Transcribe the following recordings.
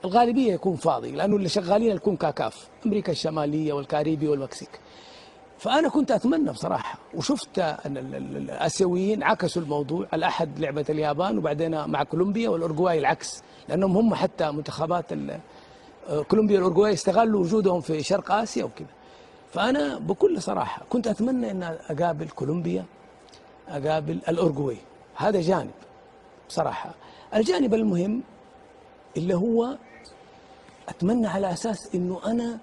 الغالبيه يكون فاضي، لانه اللي شغالين يكون كاكاف، امريكا الشماليه والكاريبي والمكسيك. فانا كنت اتمنى بصراحه، وشفت ان الاسيويين عكسوا الموضوع، الاحد لعبه اليابان وبعدين مع كولومبيا، والاورجواي العكس، لانهم هم حتى منتخبات كولومبيا والاورجواي استغلوا وجودهم في شرق اسيا وكذا. فانا بكل صراحه كنت اتمنى ان اقابل كولومبيا، اقابل الاورجواي، هذا جانب بصراحه. الجانب المهم اللي هو اتمنى على اساس انه انا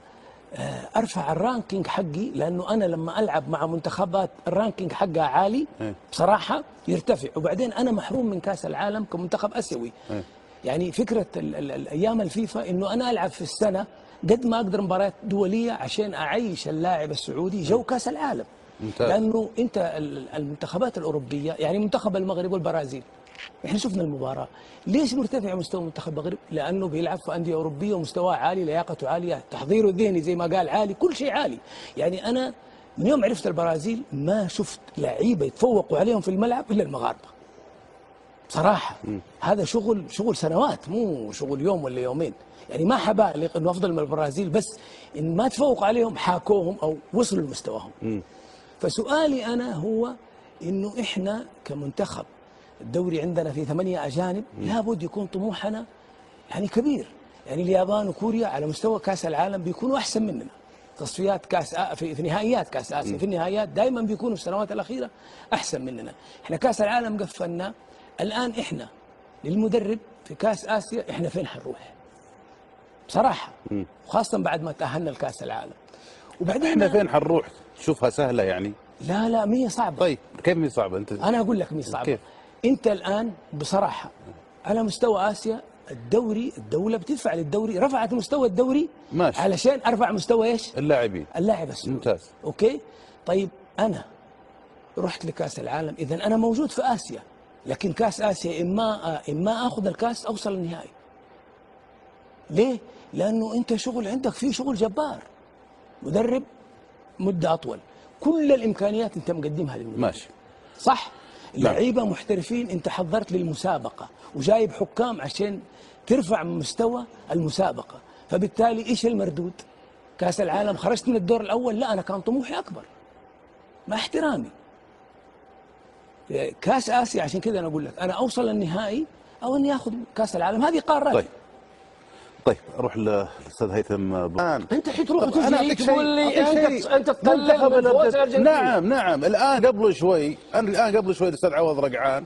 ارفع الرانكينج حقي، لانه انا لما العب مع منتخبات الرانكينج حقها عالي بصراحه يرتفع، وبعدين انا محروم من كاس العالم كمنتخب اسيوي. يعني فكره الايام الفيفا انه انا العب في السنه قد ما اقدر مباريات دوليه عشان اعيش اللاعب السعودي جو كاس العالم. ممتاز. لانه انت المنتخبات الاوروبيه، يعني منتخب المغرب والبرازيل، احنا شفنا المباراه، ليش مرتفع مستوى منتخب المغرب؟ لانه بيلعب في انديه اوروبيه ومستواه عالي، لياقته عاليه، تحضيره الذهني زي ما قال عالي، كل شيء عالي. يعني انا من يوم عرفت البرازيل ما شفت لعيبه يتفوقوا عليهم في الملعب الا المغاربه بصراحه. هذا شغل سنوات، مو شغل يوم ولا يومين. يعني ما حبالغ انه افضل من البرازيل، بس ان ما تفوقوا عليهم حاكوهم او وصلوا لمستواهم. فسؤالي انا هو انه احنا كمنتخب الدوري عندنا في 8 أجانب، لابد يكون طموحنا يعني كبير. يعني اليابان وكوريا على مستوى كاس العالم بيكونوا احسن مننا، تصفيات كاس في نهائيات كاس اسيا، في النهائيات دائما بيكونوا في السنوات الاخيره احسن مننا. احنا كاس العالم قفلنا، الان احنا للمدرب في كاس اسيا احنا فين حنروح بصراحه، وخاصه بعد ما تاهلنا لكاس العالم. وبعدين احنا فين حنروح؟ تشوفها سهله يعني؟ لا ما هي صعبه. طيب كيف مي صعبه انت؟ انا اقول لك مي صعبه. كيف؟ انت الان بصراحه على مستوى اسيا الدوله بتدفع للدوري، رفعت مستوى الدوري ماشي، علشان ارفع مستوى ايش؟ اللاعب السعودي. ممتاز. اوكي، طيب انا رحت لكاس العالم، اذا انا موجود في اسيا، لكن كاس اسيا اما اخذ الكاس اوصل النهائي. ليه؟ لانه انت عندك فيه شغل جبار، مدرب مده اطول، كل الامكانيات انت مقدمها للمدرب. ماشي صح؟ لعيبه محترفين، انت حضرت للمسابقه وجايب حكام عشان ترفع من مستوى المسابقه، فبالتالي ايش المردود؟ كاس العالم خرجت من الدور الاول، لا انا كان طموحي اكبر مع احترامي. كاس اسيا عشان كذا انا اقول لك انا اوصل النهائي او اني اخذ كاس العالم، هذه قارات. طيب اروح للاستاذ هيثم انت الحين تروح وتجي تقول لي انت تقلل. نعم الان قبل شوي الاستاذ عوض رقعان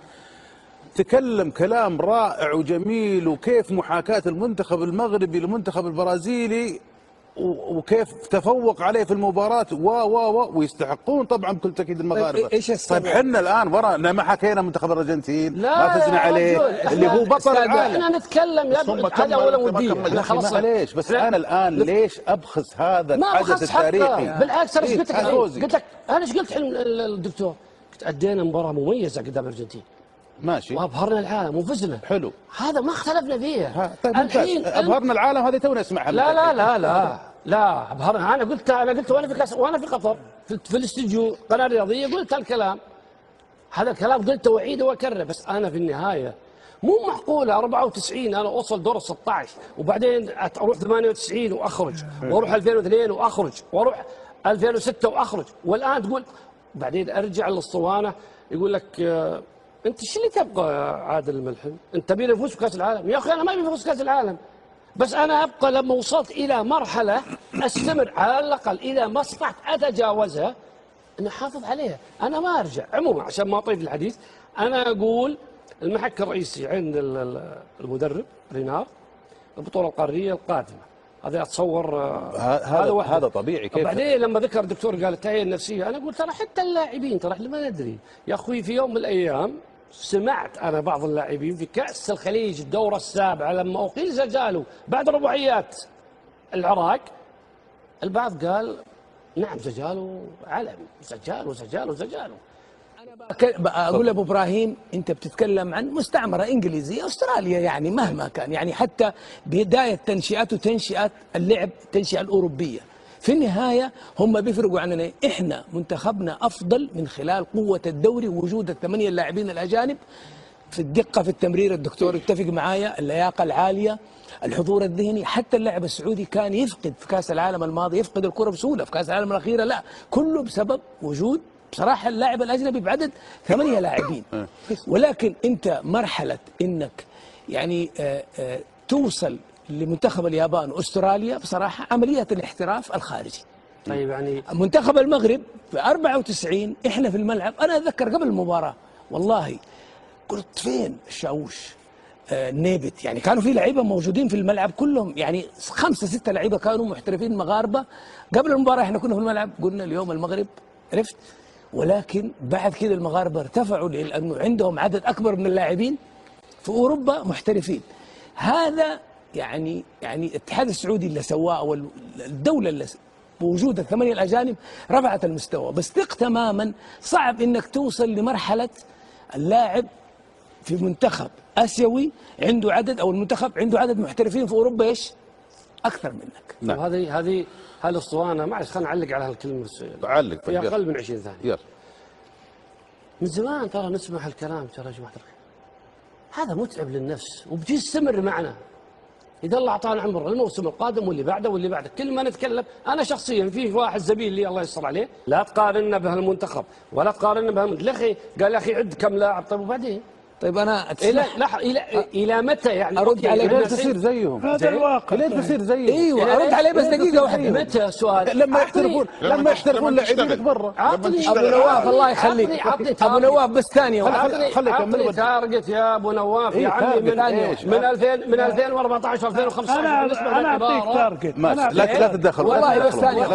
تكلم كلام رائع وجميل، وكيف محاكاة المنتخب المغربي للمنتخب البرازيلي وكيف تفوق عليه في المباراة ويستحقون طبعا بكل تأكيد المغاربة. طيب احنا الآن ورانا ما حكينا منتخب الأرجنتين، ما فزنا عليه اللي هو بطل العالم. احنا نتكلم يا هذا ولا ودي خلاص معليش، بس أنا الآن ليش أبخس هذا الحدث التاريخي؟ بالعكس أنا قلت لك أنا ايش قلت الدكتور؟ قلت أدينا مباراة مميزة قدام الأرجنتين ماشي، وابهرنا العالم وفزنا. حلو، هذا ما اختلفنا فيه. طيب الحين ابهرنا العالم، هذه تونا نسمعها. لا ابهرنا. انا قلت وانا في قطر في الاستديو قناه رياضيه، قلت الكلام هذا الكلام، قلته واعيده واكرره. بس انا في النهايه مو معقوله 94 انا اوصل دور 16 وبعدين اروح 98 واخرج، واروح 2002 واخرج، واروح 2006 واخرج، والان تقول بعدين ارجع للاسطوانه يقول لك انت ايش اللي تبغى يا عادل الملحم؟ انت تبيني افوز في كاس العالم؟ يا اخي انا ما ابي افوز في كاس العالم، بس انا ابقى لما وصلت الى مرحله استمر على الاقل اذا ما استطعت اتجاوزها ان احافظ عليها، انا ما ارجع. عموما عشان ما اطيل الحديث، انا اقول المحك الرئيسي عند المدرب رينار البطوله القاريه القادمه، هذا اتصور هذا طبيعي. كيف بعدين لما ذكر الدكتور قال التهيئه النفسيه، انا قلت ترى حتى اللاعبين ترى احنا ما ندري يا اخوي. في يوم من الايام سمعت انا بعض اللاعبين في كاس الخليج الدوره السابعه لما اقيل زجاله بعد رباعيات العراق، البعض قال نعم زجاله علم، زجاله. انا اقول ابو ابراهيم انت بتتكلم عن مستعمره انجليزيه استراليا، يعني مهما كان، يعني حتى بدايه تنشئته تنشئه اللعب التنشئه الاوروبيه، في النهايه هم بيفرقوا عننا. احنا منتخبنا افضل من خلال قوه الدوري ووجود الثمانيه اللاعبين الاجانب في الدقه في التمرير، الدكتور يتفق معايا، اللياقه العاليه، الحضور الذهني. حتى اللاعب السعودي كان يفقد في كاس العالم الماضي، يفقد الكره بسهوله، في كاس العالم الاخيره لا، كله بسبب وجود بصراحه اللاعب الاجنبي بعدد 8 لاعبين. ولكن انت مرحله انك يعني توصل لمنتخب اليابان واستراليا، بصراحه عمليه الاحتراف الخارجي. طيب يعني منتخب المغرب في 94 احنا في الملعب، انا اتذكر قبل المباراه والله قلت فين الشاوش نيبت، يعني كانوا في لعيبه موجودين في الملعب كلهم، يعني 5 6 لعيبه كانوا محترفين مغاربه. قبل المباراه احنا كنا في الملعب قلنا اليوم المغرب، عرفت؟ ولكن بعد كده المغاربه ارتفعوا لانه عندهم عدد اكبر من اللاعبين في اوروبا محترفين. هذا يعني الاتحاد السعودي اللي سواه، او الدوله اللي بوجود الثمانيه الاجانب رفعت المستوى، بس ثق تماما صعب انك توصل لمرحله اللاعب في منتخب اسيوي عنده عدد، او المنتخب عنده عدد محترفين في اوروبا ايش؟ اكثر منك. نعم. هذه الاسطوانه، معلش خلينا نعلق على هالكلمه. علق في اقل من 20 ثانيه. يلا. من زمان ترى نسمع هالكلام، ترى يا جماعه الخير هذا متعب للنفس وبتستمر معنا. إذا الله أعطانا عمر الموسم القادم واللي بعده واللي بعده، كل ما نتكلم أنا شخصيا في واحد زميل لي الله يستر عليه، لا تقارنا بهالمنتخب ولا تقارنا بهالمنتخب، يا أخي قال يا أخي عد كم لاعب. طيب وبعدين؟ طيب انا الى متى يعني ارد عليك؟ ليه تصير زيهم؟ هذا الواقع. ليه تصير زيهم؟ ايوه ارد عليه بس دقيقه واحده. متى سؤال؟ لما يحترفون لاعبينك برا. ابو نواف الله يخليك، ابو نواف بس ثانيه واحده. خليك عطني تارجت يا ابو نواف يا عمي من 2014 2015 انا اعطيك تارجت. لا تتدخل والله بس ثانيه.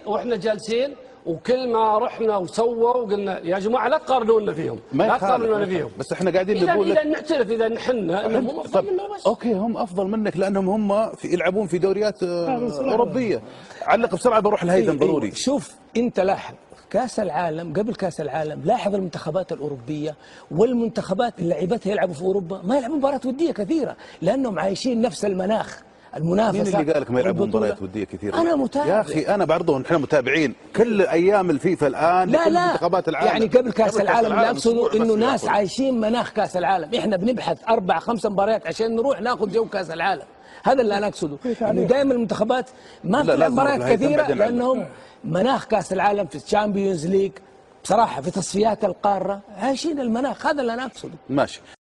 واحنا جالسين وكل ما رحنا وسووا وقلنا يا جماعه لا تقارنونا فيهم، لا تقارنونا فيهم. بس احنا قاعدين نقول اذا نعترف اذا نحنا انهم هم افضل منا بس. اوكي هم افضل منك لانهم هم يلعبون في دوريات اوروبيه. علق بسرعه بروح الهيثم ضروري. شوف انت لاحظ كاس العالم، قبل كاس العالم لاحظ المنتخبات الاوروبيه والمنتخبات اللي لعبتها يلعبوا في اوروبا ما يلعبون مباريات وديه كثيره لانهم عايشين نفس المناخ المنافسه. مين اللي قال لك ما يلعبون مباريات وديه كثيره؟ انا متابع يا اخي، انا برضه نحن متابعين كل ايام الفيفا الان. لا كل منتخبات العالم يعني قبل كاس العالم اللي اقصده انه ناس عايشين مناخ كاس العالم. احنا بنبحث 4 5 مباريات عشان نروح ناخذ جو كاس العالم. هذا اللي انا اقصده، انه دائما المنتخبات ما بتلعب مباريات كثيره لانهم مناخ كاس العالم في الشامبيونز ليج بصراحه في تصفيات القاره عايشين المناخ. هذا اللي انا اقصده. ماشي.